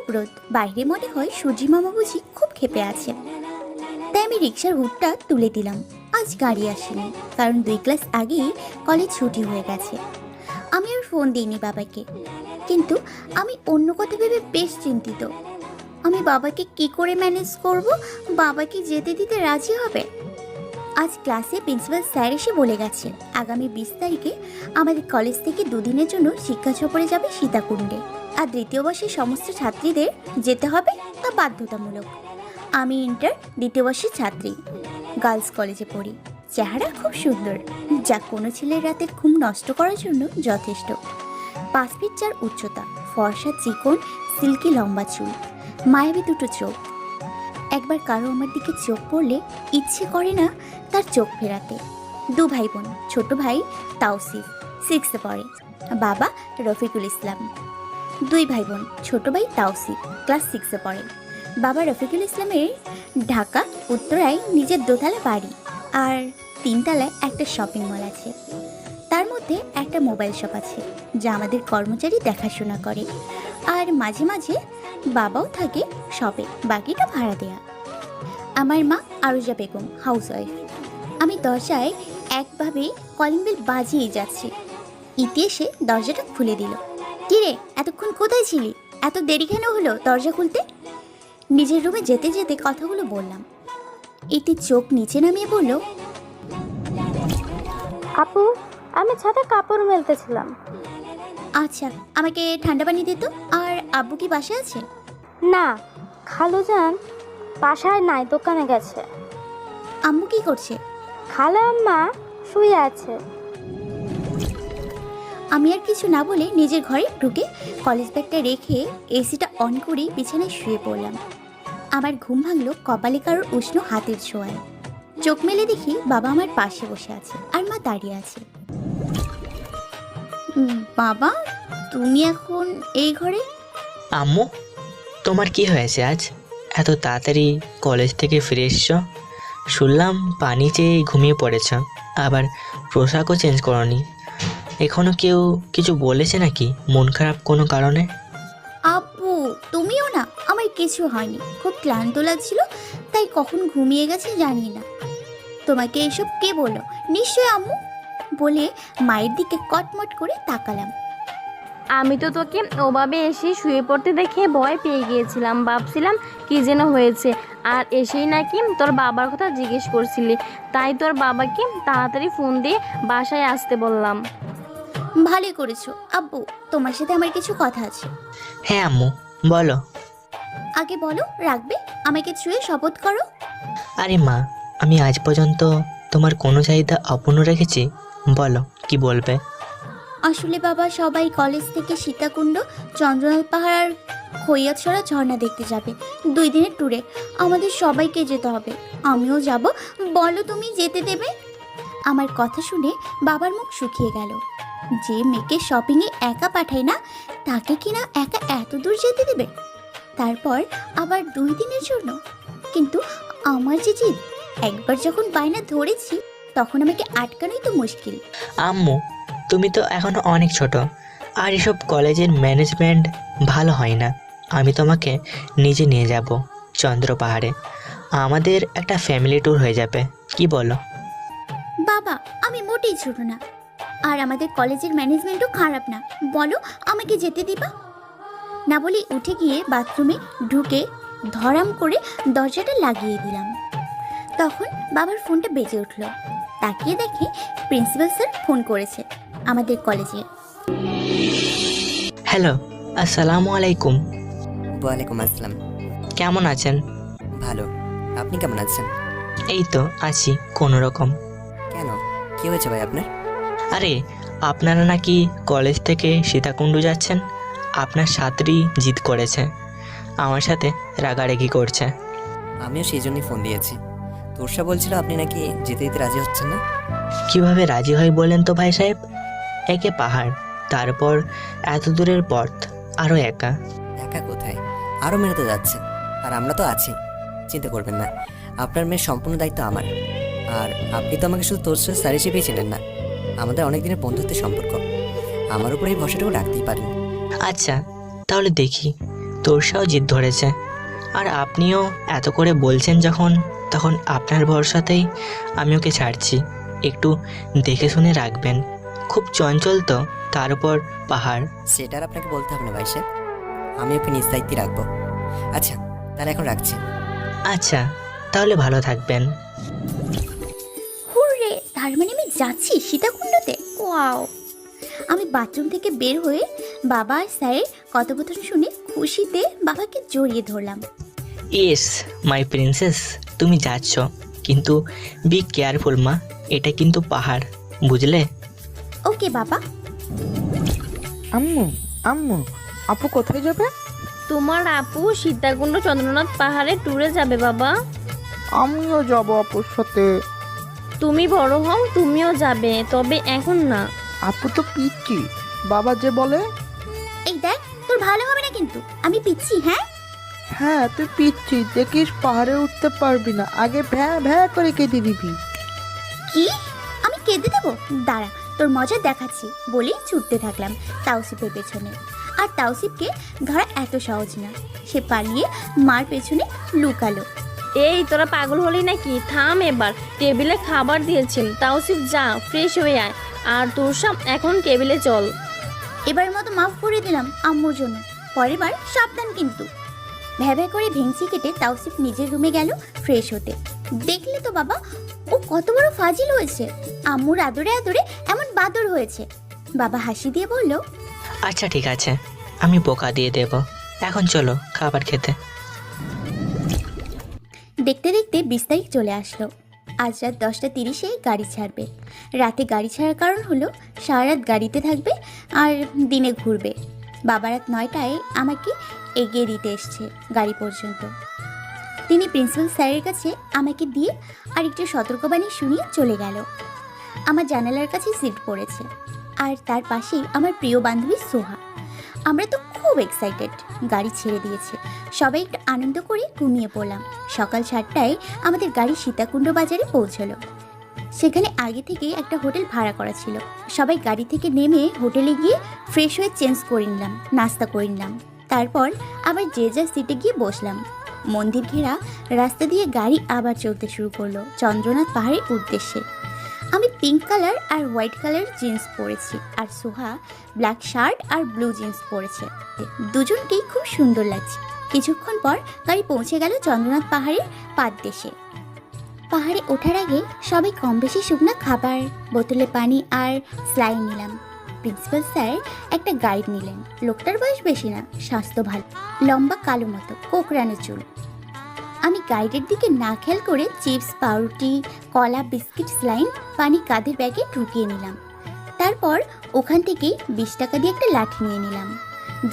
খুব রোদ, বাইরে মনে হয় সূর্যি মামা বুঝি খুব ক্ষেপে আছে। তাই আমি রিক্সার হুডটা তুলে দিলাম। আজ গাড়ি আসেনি, কারণ 2 ক্লাস আগেই কলেজ ছুটি হয়ে গেছে। আমি আর ফোন দিইনি বাবাকে, কিন্তু আমি অন্য কথা ভেবে বেশ চিন্তিত। আমি বাবাকে কি করে ম্যানেজ করব? বাবা কি যেতে দিতে রাজি হবে? আজ ক্লাসে প্রিন্সিপাল স্যার এসে বলে গেছে আগামী 20 তারিখে আমাদের কলেজ থেকে 2 দিনের জন্য শিক্ষা সফরে যাবে সীতাকুণ্ডে। আর 2য় বর্ষের সমস্ত ছাত্রীদের যেতে হবে, তা বাধ্যতামূলক। আমি ইন্টার 2য় বর্ষের ছাত্রী, গার্লস কলেজে পড়ি। চেহারা খুব সুন্দর, যা কোনো ছেলের রাতের ঘুম নষ্ট করার জন্য যথেষ্ট। 5 ফিট 4 উচ্চতা, ফর্সা চিকন সিল্কি লম্বা চুল, মায়াবী দুটো চোখ। একবার কারো আমার দিকে চোখ পড়লে ইচ্ছে করে না তার চোখ ফেরাতে। 2 ভাই বোন, ছোট ভাই তাওসিফ 6-এ পড়ে, বাবা রফিকুল ইসলাম। 2 ভাই বোন, ছোট ভাই তাওসিফ ক্লাস 6-এ পড়ে, বাবা রফিকুল ইসলামের ঢাকা উত্তরায় নিজের দোতলা বাড়ি, আর 3 তলায় একটা শপিং মল আছে। তার মধ্যে একটা মোবাইল শপ আছে, যা আমাদের কর্মচারী দেখাশোনা করে। আর মাঝে মাঝে বাবাও থাকে শপে, বাকিটা ভাড়া দেয়া। আমার মা আরুজা বেগম হাউসওয়াইফ। আমি দরজায় একভাবে কলিং বেল বাজিয়ে যাচ্ছি। ইতি এসে দরজাটা খুলে দিল। কিরে, এতক্ষণ কোথায় ছিলি? এত দেরি কেন হলো দরজা খুলতে? নিজের রুমে যেতে যেতে কথাগুলো বললাম। ইতি চোখ নিচে নামিয়ে বলল, আপু, আমি ছাদে কাপড় মেলতেছিলাম। আচ্ছা, আমাকে ঠান্ডা পানি দিত। আর আব্বু কি বাসায় আছে? না, খালুজান বাসায় নাই, দোকানে গেছে। আম্মু কি করছে? খালা আম্মা শুয়ে আছে। আমি আর কিছু না বলে নিজের ঘরে ঢুকে কলেজ ব্যাগটা রেখে এসিটা অন করেই বিছানায় শুয়ে পড়লাম। আমার ঘুম ভাঙলো কপালে কারোর উষ্ণ হাতের ছোঁয়ায়। চোখ মেলে দেখি বাবা আমার পাশে বসে আছে, আর মা দাঁড়িয়ে আছে। বাবা, তুমি এখন এই ঘরে? আম্মু, তোমার কি হয়েছে আজ? এত তাড়াতাড়ি কলেজ থেকে ফিরে এসছো? শুনলাম পানি চেয়ে ঘুমিয়ে পড়েছ, আবার পোশাকও চেঞ্জ করনি। এখনো কেউ কিছু বলেছে নাকি? মন খারাপ কোনো কারণে? আব্বু, তুমিও না? আমার কিছু হয়নি, খুব ক্লান্ত লাগছিল, তাই কখন ঘুমিয়ে গেছে জানি না। তোমাকে এসব কে বললো? নিশ্চয় আম্মু। বলে মায়ের দিকে কটমট করে তাকালাম। আমি তো তোকে ওভাবে এসে শুয়ে পড়তে দেখে ভয় পেয়ে গিয়েছিলাম, ভাবছিলাম কি যেন হয়েছে। আর এসেই নাকি তোর বাবার কথা জিজ্ঞেস করছিলি, তাই তোর বাবাকে তাড়াতাড়ি ফোন দিয়ে বাসায় আসতে বললাম। ভালোই করেছো আব্বু, তোমার সাথে আমার কিছু কথা আছে। হ্যাঁ আম্মু, বলো। আগে বলো, রাখবে? আমাকে ছুঁয়ে শপথ করো। আরে মা, আমি আজ পর্যন্ত তোমার কোনো চাহিদা অপূর্ণ রেখেছি? বলো, কি বলবে? আসলে বাবা, সবাই কলেজ থেকে সীতাকুণ্ড, চন্দ্রনাথ পাহাড় আর খৈয়াছড়া ঝর্ণা দেখতে যাবে 2 দিনের ট্যুরে। আমাদের সবাইকে যেতে হবে, আমিও যাব। বলো, তুমি যেতে দেবে? আমার কথা শুনে বাবার মুখ শুকিয়ে গেল। যে মেয়েকে শপিংয়ে একা পাঠায় না, তাকে কিনা একা এত দূর যেতে দেবে, তারপর আবার 2 দিনের জন্য? কিন্তু আমার যে জিদ, একবার যখন বায়না ধরেছি, তখন আমাকে আটকানোই তো মুশকিল। আম্মু, তুমি তো এখনো অনেক ছোট, আর এসব কলেজের ম্যানেজমেন্ট ভালো হয় না। আমি তোমাকে নিজে নিয়ে যাব চন্দ্র পাহাড়ে। আমাদের একটা ফ্যামিলি ট্যুর হয়ে যাবে, কি বলো? বাবা, আমি মোটেই ছোট না, আর আমাদের কলেজের ম্যানেজমেন্টও খারাপ না। বলো, আমাকে যেতে দিবা? না বলে উঠে গিয়ে বাথরুমে ঢুকে ধরাম করে দরজাটা লাগিয়ে দিলাম। তখন বাবার ফোনটা বেজে উঠল। তাকিয়ে দেখি প্রিন্সিপাল স্যার ফোন করেছে আমাদের কলেজে। হ্যালো, আসসালামু আলাইকুম। ওয়ালাইকুম আসসালাম। কেমন আছেন? ভালো, আপনি কেমন আছেন? এই তো আছি কোনো রকম। কেন, কি হয়েছে ভাই আপনার? আরে, আপনারা নাকি কলেজ থেকে সীতাকুণ্ড যাচ্ছেন। আপনার ছাত্রী জিদ করেছে, আমার সাথে রাগারাগি করছে। আমিও সেই জন্যই ফোন দিয়েছি। তোরসা বলছিল আপনি নাকি যেতে দিতে রাজি হচ্ছেন না। কিভাবে রাজি হয় বলেন তো ভাই সাহেব? একে পাহাড়, তারপর এত দূরের পথ, আরও একা। একা কোথায়, আরও মেয়ে তো যাচ্ছে, আর আমরা তো আছি। চিন্তা করবেন না, আপনার মেয়ের সম্পূর্ণ দায়িত্ব আমার। আর আপনি তো আমাকে শুধু তোরসা স্যার হিসেবেই চেনেন না, আমাদের অনেক দিনের বন্ধুত্বের সম্পর্ক। আমার উপর এই ভরসাটাও রাখতেই পারেন। আচ্ছা, তাহলে দেখি তোরসাও জিদ ধরেছে। আর আপনিও এত করে বলছেন যখন, তখন আপনার ভরসাতেই আমি ওকে ছাড়ছি। একটু দেখে শুনে রাখবেন, খুব চঞ্চল তো, তার উপর পাহাড়। সেটা আর আপনাকে বলতে হবে না ভাই সাহেব, আমি ওকে নিজ দায়িত্বে রাখবো। আচ্ছা তাহলে এখন রাখছি। আচ্ছা, তাহলে ভালো থাকবেন। হুররে, তার মানে আমি যাচ্ছি সীতাকুণ্ডতে। ওয়াও! আমি বাথরুম থেকে বের হয়ে বাবা আর স্যারের কথোপকথন শুনে খুশিতে বাবাকে জড়িয়ে ধরলাম। ইয়েস মাই প্রিন্সেস, তুমি যাচ্ছ, কিন্তু বি কেয়ারফুল মা, এটা কিন্তু পাহাড়, বুঝলে? ওকে বাবা। আম্মু আম্মু, আপু কোথায় যাবে? তোমার আপু সীতাকুণ্ড চন্দ্রনাথ পাহাড়ে ট্যুরে যাবে বাবা। আমিও যাব আপুর সাথে। তুমি বড় হও, তুমিও যাবে, তবে এখন না। আপু তো পিচ্ছি, বাবা যে বলে। এই দেখ, তোর ভালো হবে না কিন্তু, আমি পিচ্ছি। হ্যাঁ হ্যাঁ তুই পিচ্ছি, দেখিস পাহাড়ে উঠতে পারবি না, আগে ভ্যা ভ্যা করে কেঁদে দিবি। কি? আমি কেঁদে দেবো? দাঁড়া, তোর মজা দেখাচ্ছি বলেই ছুটতে থাকলাম তাওসিফের পেছনে। আর তাওসিফকে ধরা এত সহজ না, সে পালিয়ে মার পেছনে লুকালো। এই তোরা পাগল হলি নাকি? থাম এবার, টেবিলে খাবার দিয়েছি, তাওসিফ যা ফ্রেশ হয়ে আয়। আর তোরসা এখন টেবিলে চল। এবার মতো মাফ করে দিলাম আম্মুর জন্য, পরের বার সাবধান কিন্তু। ভ্যাভ্যা করে ভেংচি কেটে তাওসিফ নিজের রুমে গেল ফ্রেশ হতে। দেখলে তো বাবা, ও কত বড় ফাজিল হয়েছে, আম্মুর আদরে আদরে এমন বাদর হয়েছে। বাবা হাসি দিয়ে বলল, আচ্ছা ঠিক আছে, আমি বোকা দিয়ে দেব, এখন চলো খাবার খেতে। দেখতে দেখতে 20 তারিখ চলে আসলো। আজ রাত 10:30-এ গাড়ি ছাড়বে। রাতে গাড়ি ছাড়ার কারণ হলো সারা রাত গাড়িতে থাকবে আর দিনে ঘুরবে। বাবা রাত 9টায় আমাকে এগিয়ে দিতে এসছে গাড়ি পর্যন্ত। তিনি প্রিন্সিপাল স্যারের কাছে আমাকে দিয়ে আর একটু সতর্কবাণী শুনিয়ে চলে গেল। আমার জানালার কাছে সিট পড়েছে, আর তার পাশেই আমার প্রিয় বান্ধবী সোহা। আমরা তো খুব এক্সাইটেড, গাড়ি ছেড়ে দিয়েছে, সবাই একটু আনন্দ করে ঘুমিয়ে পড়লাম। সকাল 7টায় আমাদের গাড়ি সীতাকুণ্ড বাজারে পৌঁছলো। সেখানে আগে থেকে একটা হোটেল ভাড়া করা ছিল। সবাই গাড়ি থেকে নেমে হোটেলে গিয়ে ফ্রেশ হয়ে চেঞ্জ করে নিলাম, নাস্তা করে নিলাম। তারপর আবার যে যার সিটে গিয়ে বসলাম। মন্দির ঘেরা রাস্তা দিয়ে গাড়ি আবার চলতে শুরু করলো চন্দ্রনাথ পাহাড়ের উদ্দেশ্যে। আমি পিঙ্ক কালার আর হোয়াইট কালার জিন্স পরেছি, আর সোহা ব্ল্যাক শার্ট আর ব্লু জিন্স পরেছে। দুজনকেই খুব সুন্দর লাগছে। কিছুক্ষণ পর গাড়ি পৌঁছে গেল চন্দ্রনাথ পাহাড়ের পাদদেশে। পাহাড়ে ওঠার আগে সবাই কম বেশি শুকনা খাবার, বোতলে পানি আর স্লাইন নিলাম। প্রিন্সিপাল স্যার একটা গাইড নিলেন। লোকটার বয়স বেশি না, স্বাস্থ্য ভালো, লম্বা কালো মতো কোকড়ানো চুল। আমি গাইডের দিকে না খেয়াল করে চিপস, পাউরুটি, কলা, বিস্কিট, স্লাইন, পানি কাঁধের ব্যাগে ঢুকিয়ে নিলাম। তারপর ওখান থেকে 20 টাকা দিয়ে একটা লাঠি নিয়ে নিলাম,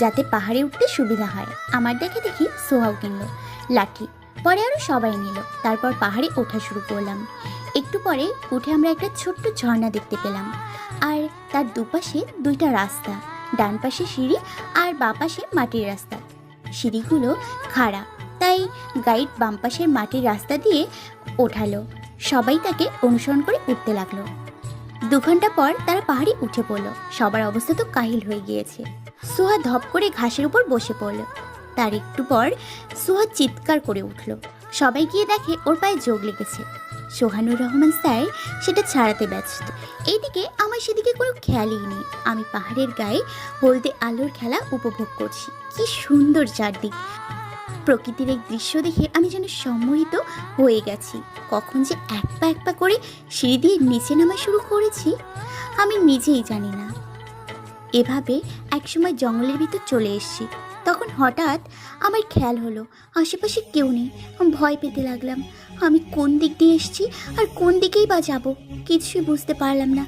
যাতে পাহাড়ে উঠতে সুবিধা হয়। আমার দেখে দেখি সোহাও কিনলো লাঠি, পরে আরও সবাই নিল। তারপর পাহাড়ে ওঠা শুরু করলাম। একটু পরে উঠে আমরা একটা ছোট্ট ঝর্ণা দেখতে পেলাম, আর তার দুপাশে 2টা রাস্তা, ডান পাশে সিঁড়ি আর বাঁ পাশে মাটির রাস্তা। সিঁড়িগুলো খাড়া, তাই গাইড বাম পাশের মাটির রাস্তা দিয়ে ওঠালো। সবাই তাকে অনুসরণ করে উঠতে লাগলো। 2 ঘন্টা পর তারা পাহাড়ে উঠে পড়লো। সবার অবস্থা তো কাহিল হয়ে গিয়েছে। সোহা ধপ করে ঘাসের উপর বসে পড়ল। তার একটু পর সোহা চিৎকার করে উঠল। সবাই গিয়ে দেখে ওর পায়ে যোগ লেগেছে। সোহানুর রহমান স্যার সেটা ছাড়াতে ব্যস্ত। এইদিকে আমার সেদিকে কোনো খেয়ালই নেই। আমি পাহাড়ের গায়ে হলদে আলোর খেলা উপভোগ করছি। কি সুন্দর চারদিক! প্রকৃতির এক দৃশ্য দেখে আমি যেন সম্মোহিত হয়ে গেছি। কখন যে এক পা করে সিঁড়ি দিয়ে নিচে নামা শুরু করেছি আমি নিজেই জানি না। এভাবে একসময় জঙ্গলের ভিতর চলে এসেছি। তখন হঠাৎ আমার খেয়াল হলো আশেপাশে কেউ নেই। ভয় পেতে লাগলাম। আমি কোন দিক দিয়ে এসেছি আর কোন দিকেই বা যাব, কিছুই বুঝতে পারলাম না।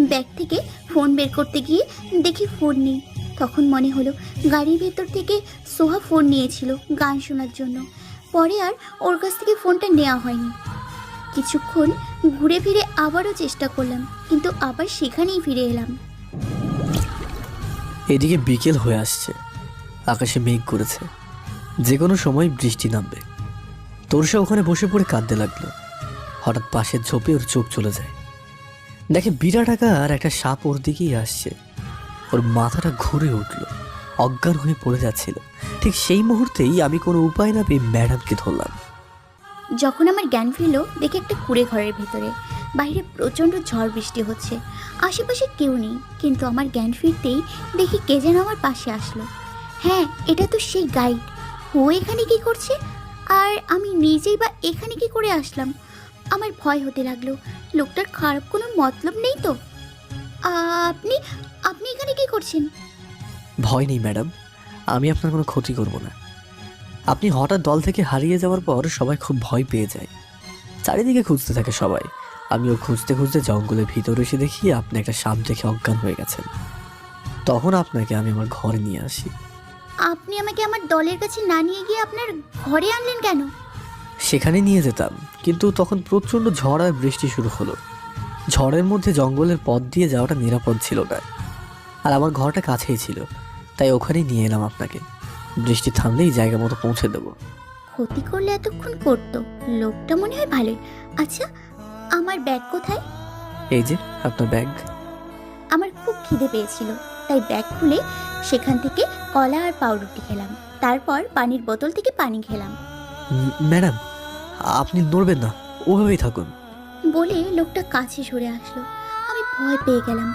ব্যাগ থেকে ফোন বের করতে গিয়ে দেখি ফোন নেই। তখন মনে হলো গাড়ির ভেতর থেকে সোহা ফোন নিয়েছিল গান শোনার জন্য। পরে আর ওর কাছ থেকে ফোনটা নেওয়া হয়নি। কিছুক্ষণ ঘুরে ফিরে আবারও চেষ্টা করলাম, কিন্তু আবার সেখানেই ফিরে এলাম। এদিকে বিকেল হয়ে আসছে, আকাশে মেঘ করেছে, যে কোনো সময় বৃষ্টি নামবে। তোরসা ওখানে বসে পড়ে কাঁদতে লাগলো। হঠাৎ পাশের ঝোপে ওর চোখ চলে যায়, দেখে বিরাট আকার একটা সাপ ওর দিকেই আসছে। ওর মাথাটা ঘুরে উঠল, অজ্ঞান হয়ে পড়ে যাচ্ছিল। ঠিক সেই মুহূর্তেই আমি কোনো উপায় না পেয়ে ম্যাডামকে ধরলাম। যখন আমার জ্ঞান ফিরল দেখে একটা কুঁড়ে ঘরের ভেতরে বাইরে প্রচণ্ড ঝড় বৃষ্টি হচ্ছে, আশেপাশে কেউ নেই, কিন্তু আমার জ্ঞান ফিরতেই দেখি কে যেন আমার পাশে আসলো। হ্যাঁ, এটা তো সেই গাইড। ও এখানে কি করছে, আর আমি নিজেই বা এখানে কি করে আসলাম? আমার ভয় হতে লাগলো, লোকটার খারাপ কোনো মতলব নেই তো? আপনি আপনি এখানে কি করছেন? ভয় নেই ম্যাডাম, আমি আপনার কোনো ক্ষতি করব না। আপনি হঠাৎ দল থেকে হারিয়ে যাওয়ার পর সবাই খুব ভয় পেয়ে যায়, চারিদিকে খুঁজতে থাকে সবাই। আমিও খুঁজতে খুঁজতে জঙ্গলের ভিতরে এসে দেখি আপনি একটা সাপ দেখে অজ্ঞান হয়ে গেছেন। তখন আপনাকে আমি আমার ঘরে নিয়ে আসি। আপনি আমাকে আমার দলের কাছে না নিয়ে গিয়ে আপনার ঘরে আনলেন কেন? সেখানে নিয়ে যেতাম, কিন্তু তখন প্রচণ্ড ঝড় আর বৃষ্টি শুরু হলো। ঝড়ের মধ্যে জঙ্গলের পথ দিয়ে যাওয়াটা নিরাপদ ছিল না, আর আমার ঘরটা কাছেই ছিল, তাই ওখানেই নিয়ে এলাম আপনাকে। বৃষ্টি থামলেই জায়গা মতো পৌঁছে দেবো। ক্ষতি করলে এতক্ষণ করতো, লোকটা মনে হয় ভালোই। আচ্ছা, আমার ব্যাগ কোথায়? এই যে আপনার ব্যাগ। আমার খুব খিদে পেয়েছিল, তাই ব্যাগ খুলে সেখান থেকে কলা আর পাউরুটি খেলাম, তারপর পানির বোতল থেকে পানি খেলাম। ম্যাডাম, আপনি নড়বেন না, ওভাবেই থাকুন। বলে লোকটা কাছে সরে আসলো। আমি ভয় পেয়ে গেলাম।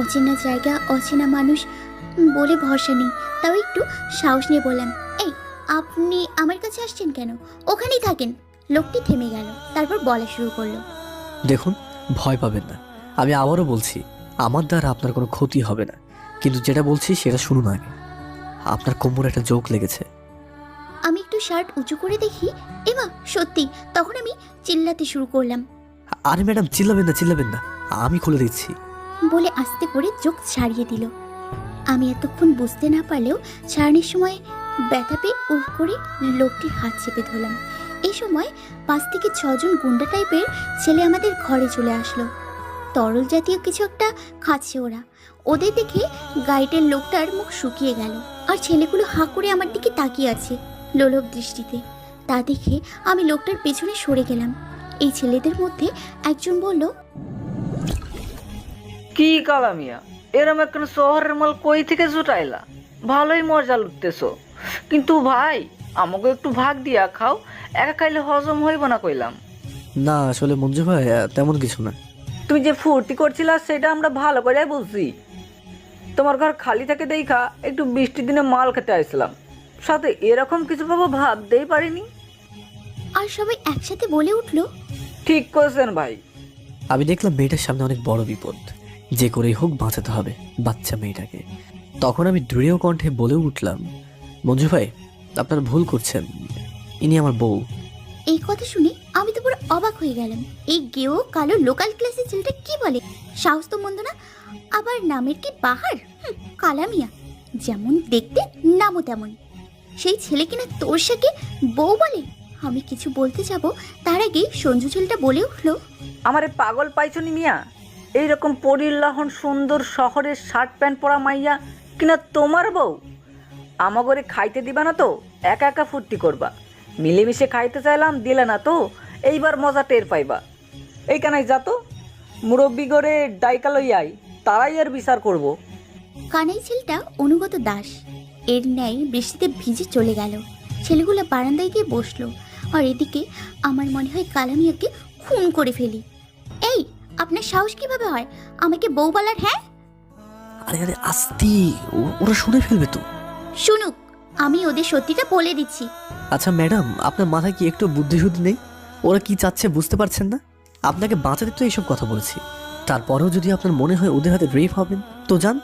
অচেনা জায়গা, অচেনা মানুষ বলে ভরসা নেই, তাও একটু সাহস নিয়ে বললাম, এই আপনি আমার কাছে আসছেন কেন? ওখানেই থাকেন। লোকটি থেমে গেল, তারপর বলা শুরু করলো। দেখুন, ভয় পাবেন না, আমি আবারও বলছি, আমার দ্বারা আপনার কোনো ক্ষতি হবে না, কিন্তু যেটা বলছি সেটা শুনুন আগে। আপনার কোমরে একটা জোক লেগেছে। আমি একটু শার্ট উঁচু করে দেখি, এমা সত্যি। তখন আমি চিল্লাতে শুরু করলাম। আরে ম্যাডাম, চিল্লাবেন না, আমি খুলে দিচ্ছি। বলে আস্তে করে চোখ ছাড়িয়ে দিল। আমি এতক্ষণ বুঝতে না পারলেও ছাড়ানোর সময় ব্যথা পেয়ে উফ করে লোকটির হাত চেপে ধরলাম। এই সময় 5 থেকে 6 জন গুন্ডা টাইপের ছেলে আমাদের ঘরে চলে আসলো। তরল জাতীয় কিছু একটা খাচ্ছে ওরা। ওদের দেখে গাইডের লোকটার মুখ শুকিয়ে গেল, আর ছেলেগুলো হাঁ করে আমার দিকে তাকিয়ে আছে লোলক দৃষ্টিতে। তা দেখে আমি লোকটার পেছনে সরে গেলাম। এই ছেলেদের মধ্যে একজন বলল, কি কালামিয়া, এরম একটা শহরের মাল কই থেকে জুটাইলা? ভালোই মজা লুটতেছো, কিন্তু ভাই আমাকে একটু ভাগ দিয়া খাও, একা খাইলে হজম হইব না কইলাম। না আসলে মঞ্জু ভাই, তেমন কিছু না। তুমি যে ফুর্তি করছিলা সেটা আমরা ভালো করে বুঝছি। তোমার ঘর খালি থাকে দেখা একটু বৃষ্টির দিনে মাল খেতে আসলাম, সাথে এরকম কিছু পাবো ভাবতেই পারিনি। আর সবাই একসাথে বলে উঠলো, ঠিক করছেন ভাই। আমি দেখলাম মেয়েটার সামনে অনেক বড় বিপদ, যে করেই হোক বাঁচাতে হবে বাচ্চা মেয়েটাকে। তখন আমি দৃঢ় কণ্ঠে বলে উঠলাম, মঞ্জু ভাই আপনারা ভুল করছেন, ইনি আমার বউ। এই কথা শুনে আমি তো পুরো অবাক হয়ে গেলাম। এই গেও কালো লোকাল ক্লাসের ছেলেটা কি বলে? সাহস তো মন্দ না, আবার নামের কি বাহার। কালামিয়া, যেমন দেখতে নামও তেমন। সেই ছেলে কিনা তোর সাথে বউ বলে। আমি কিছু বলতে যাব তার আগেই সঞ্জু ছেলেটা বলে উঠলো, আমারে পাগল পাইছনি মিয়া? এইরকম পরিল্লাহন সুন্দর শহরের শার্ট প্যান্ট পরা মাইয়া কিনা তোমার বউ? আমাগরে খাইতে দিবা না তো? একা একা ফুর্তি করবা। মিলেমিশে খাইতে চাইলাম, দিলে না তো, এইবার মজা টের পাইবা। এই কানাই যা তো, মুরব্বী গড়ে ডাইকা লইয়াই, তারাই এর বিচার করব। কানাই ছেলেটা অনুগত দাস এর ন্যায় বৃষ্টিতে ভিজে চলে গেল। ছেলেগুলো বারান্দায় গিয়ে বসলো, আর এদিকে আমার মনে হয় কালামিয়াকে খুন করে ফেলি। এই আপনার সাহস কিভাবে হয় আমাকে বউ বলার? হ্যাঁ, আরে আরে আস্তি, ওরা শুনে ফেলবে তো। শুনুক, আমি ওদের সত্যিটা বলে দিচ্ছি। আচ্ছা ম্যাডাম, আপনার মাথায় কি একটু বুদ্ধিশুদ্ধি নেই? ওরা কি চাচ্ছে বুঝতে পারছেন না? আপনাকে বাঁচাতে তো এইসব কথা বলেছি, তারপরেও যদি আপনার মনে হয় ওদের হাতে রেপ হবেন তো যান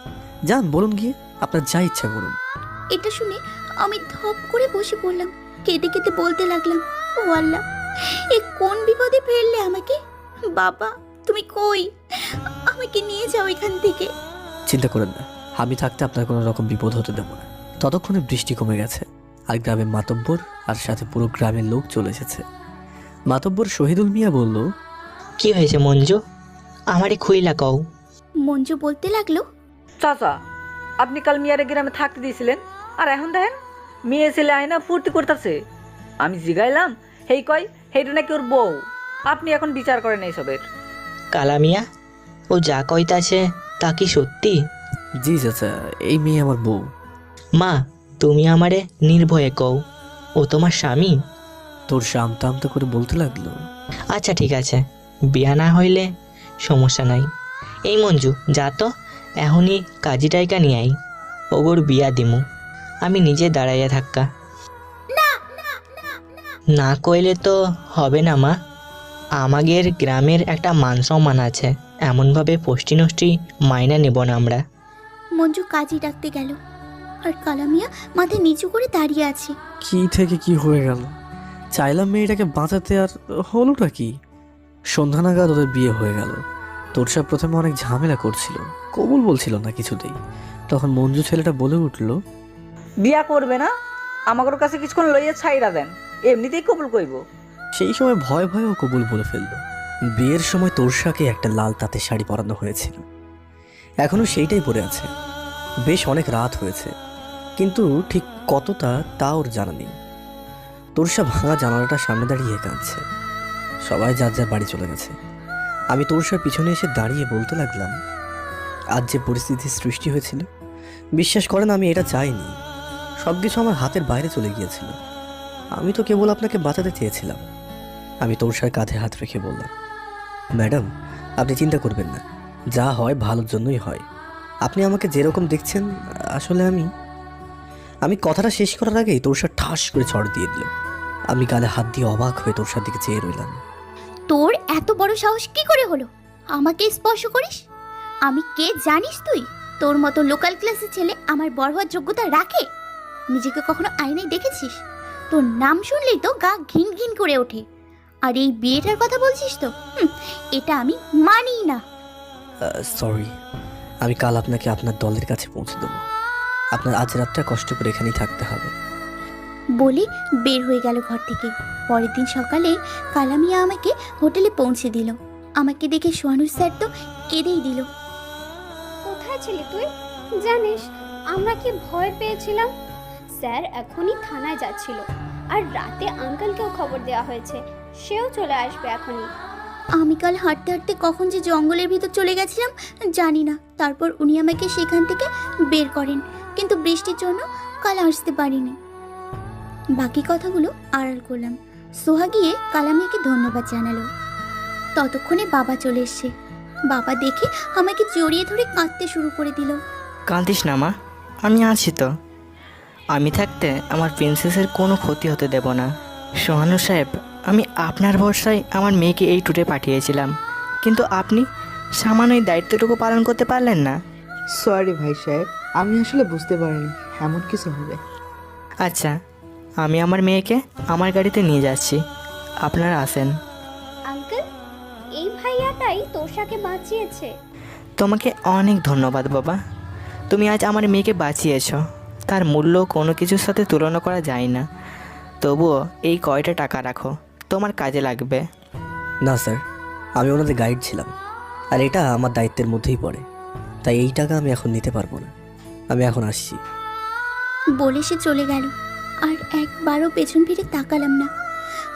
যান, বলুন গিয়ে, আপনার যা ইচ্ছা করুন। এটা শুনে আমি ধপ করে বসে পড়লাম, কেঁদে কেঁদে বলতে লাগলাম, ও আল্লাহ, এ কোন বিপদে ফেললে আমাকে? বাবা তুমি কই? আমাকে নিয়ে যাও এখান থেকে। চিন্তা করেন না, আমি থাকতে আপনার কোনো রকম বিপদ হতে দেবো না। ততক্ষণে বৃষ্টি কমে গেছে, আর গ্রামের মাতব্বর আর সাথে পুরো গ্রামের লোক চলে এসেছে। মাতব্বর শহীদুল মিয়া বলল, কি হয়েছে মঞ্জু, আমারে খুইলা কও। মঞ্জু বলতে লাগলো, চাচা, আপনি কাল মিয়ারে গ্রামে থাকতে দিয়েছিলেন, আর এখন দেখেন মেয়ে ছেলে আয়না ফুর্তি করতেছে। আমি জিগাইলাম, হেই কয় হেইটা নাকি ওর বউ। আপনি এখন বিচার করেন এইসবের। কালামিয়া, ও যা কইতাছে তা কি সত্যি? জি চাচা, এই মেয়ে আমার বউ। মা, তুমি আমারে নির্ভয়ে কও, ও তোমার স্বামী? তোরসা আমতা আমতা করে বলতে লাগলো। আচ্ছা ঠিক আছে, বিয়া না হইলে সমস্যা নাই। এই মঞ্জু, যা তো এখনই কাজী টাইকা নিয়ে আই, ওগোর বিয়া দিমু। আমি নিজে দাঁড়াইয়া থাক্কা। না কইলে তো হবে না মা, আমাদের গ্রামের একটা মান সম্মান আছে, এমনভাবে পোষ্টি নষ্টি মাইনা নেব না আমরা। মঞ্জু কাজী ডাকতে গেল আর কালামিয়া মাথা নিচু করে দাঁড়িয়ে আছে। কি থেকে কি হয়ে গেল? চাইলাম মেয়েটাকে বাঁচাতে, আর হলোটা কি? সন্ধ্যা নাগাদ ওদের বিয়ে হয়ে গেল। তোরসা প্রথমে অনেক ঝামেলা করছিল, কবুল বলছিল না কিছুতেই। তখন মঞ্জু ছেলেটা বলে উঠল, বিয়া করবে না? আমাগোর কাছে কিছুক্ষণ লইয়া ছাইরা দেন, এমনিতেই কবুল কইব। সেই সময় ভয়ে ভয়ে ও কবুল বলে ফেলল। বিয়ের সময় তোরসাকে একটা লাল তাঁতের শাড়ি পরানো হয়েছিল, এখনো সেইটাই পরে আছে। বেশ অনেক রাত হয়েছে, কিন্তু ঠিক কতটা তা ওর জানা নেই। তোরসা ভাঙা জানালাটার সামনে দাঁড়িয়ে কাঁদছে। সবাই যার যার বাড়ি চলে গেছে। আমি তোরসার পিছনে এসে দাঁড়িয়ে বলতে লাগলাম, আজ যে পরিস্থিতির সৃষ্টি হয়েছিল, বিশ্বাস করেন আমি এটা চাইনি। সব কিছু আমার হাতের বাইরে চলে গিয়েছিল। আমি তো কেবল আপনাকে বাঁচাতে চেয়েছিলাম। আমি তোরসার কাঁধে হাত রেখে বললাম, ম্যাডাম, আপনি চিন্তা করবেন না, যা হয় ভালোর জন্যই হয়। আপনি আমাকে যেরকম দেখছেন, আসলে আমি কথাটা শেষ করার আগেই তোরসা ঠাস করে ছড় দিয়ে দিল। আমি গালে হাত দিয়ে অবাক হয়ে তোরসার দিকে চেয়ে রইলাম। তোর এত বড় সাহস কি করে হলো আমাকে স্পর্শ করিস? আমি কে জানিস তুই? তোর মতো লোকাল ক্লাসের ছেলে আমার বড় হওয়ার যোগ্যতা রাখে? নিজেকে কখনো আয়নায় দেখেছিস? তোর নাম শুনলেই তো গা ঘিন ঘিন করে ওঠে। আর এই বিয়েটার কথা বলছিস তো, এটা আমি মানি না। সরি, আমি কাল আপনাকে আপনার দলের কাছে পৌঁছে দেবো। আপনার আজ রাতটা কষ্ট করে এখানেই থাকতে হবে। বলে বের হয়ে গেল ঘর থেকে। পরের দিন সকালে কালামিয়া আমাকে হোটেলে পৌঁছে দিল। আমাকে দেখে সোহানুর স্যার তো কেঁদেই দিল। কোথায় ছিলি তুই? জানিস আমরা কি ভয় পেয়েছিলাম। স্যার এখনই থানায় যাচ্ছিল, আর রাতে আঙ্কেলকেও খবর দেওয়া হয়েছে, সেও চলে আসবে এখনই। আমি কাল হাঁটতে হাঁটতে কখন যে জঙ্গলের ভিতর চলে গেছিলাম জানি না। তারপর উনি আমাকে সেখান থেকে বের করেন, কিন্তু বৃষ্টির জন্য কাল আসতে পারিনি। বাকি কথাগুলো আড়াল করলাম। সোহা গিয়ে কালামিয়াকে ধন্যবাদ জানালো। ততক্ষণে বাবা চলে এসছে। বাবা দেখে আমাকে জড়িয়ে ধরে কাঁদতে শুরু করে দিল। কাঁদিস না মা, আমি আছি তো। আমি থাকতে আমার প্রিন্সেসের কোনো ক্ষতি হতে দেব না। সোহানু সাহেব, আমি আপনার ভরসায় আমার মেয়েকে এই ট্যুরে পাঠিয়েছিলাম, কিন্তু আপনি সামান্য এই দায়িত্বটুকু পালন করতে পারলেন না। সরি ভাই সাহেব, আমি আসলে বুঝতে পারিনি এমন কিছু হবে। আচ্ছা, আমি আমার মেয়েকে আমার গাড়িতে নিয়ে যাচ্ছি, আপনারা আসেন। আঙ্কেল, এই ভাইয়াটাই তোষাকে বাঁচিয়েছে। তোমাকে অনেক ধন্যবাদ বাবা, তুমি আজ আমার মেয়েকে বাঁচিয়েছ। তার মূল্য কোনো কিছুর সাথে তুলনা করা যায় না। তবুও এই কয়টা টাকা রাখো, তোমার কাজে লাগবে। না স্যার, আমি ওনাদের গাইড ছিলাম, আর এটা আমার দায়িত্বের মধ্যেই পড়ে। তাই এই টাকা আমি এখন নিতে পারবো না। আমি এখন আসছি। বলে সে চলে গেল, আর একবারও পেছন ফিরে তাকালাম না।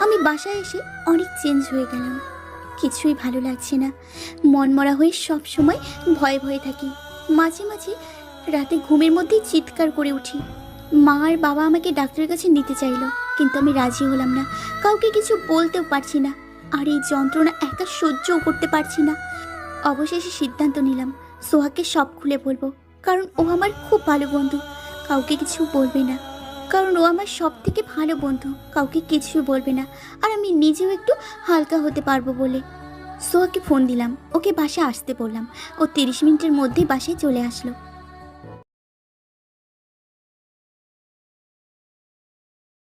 আমি বাসায় এসে অনেক চেঞ্জ হয়ে গেলাম। কিছুই ভালো লাগছে না। মনমরা হয়ে সব সময় ভয়ে ভয়ে থাকি। মাঝে মাঝে রাতে ঘুমের মধ্যেই চিৎকার করে উঠি। মা আর বাবা আমাকে ডাক্তারের কাছে নিতে চাইলো, কিন্তু আমি রাজি হলাম না। কাউকে কিছু বলতেও পারছি না, আর এই যন্ত্রণা একা সহ্যও করতে পারছি না। অবশেষে সিদ্ধান্ত নিলাম সোহাকে সব খুলে বলবো, কারণ ও আমার খুব ভালো বন্ধু। কাউকে কিছু বলবে না, কারণ ও আমার সব থেকে ভালো বন্ধু। কাউকে কিছু বলবে না, আর আমি নিজেও একটু হালকা হতে পারবো বলে। সোহাকে ফোন দিলাম, ওকে বাসায় আসতে বললাম। ও 30 মিনিটের মধ্যেই বাসায় চলে আসলো।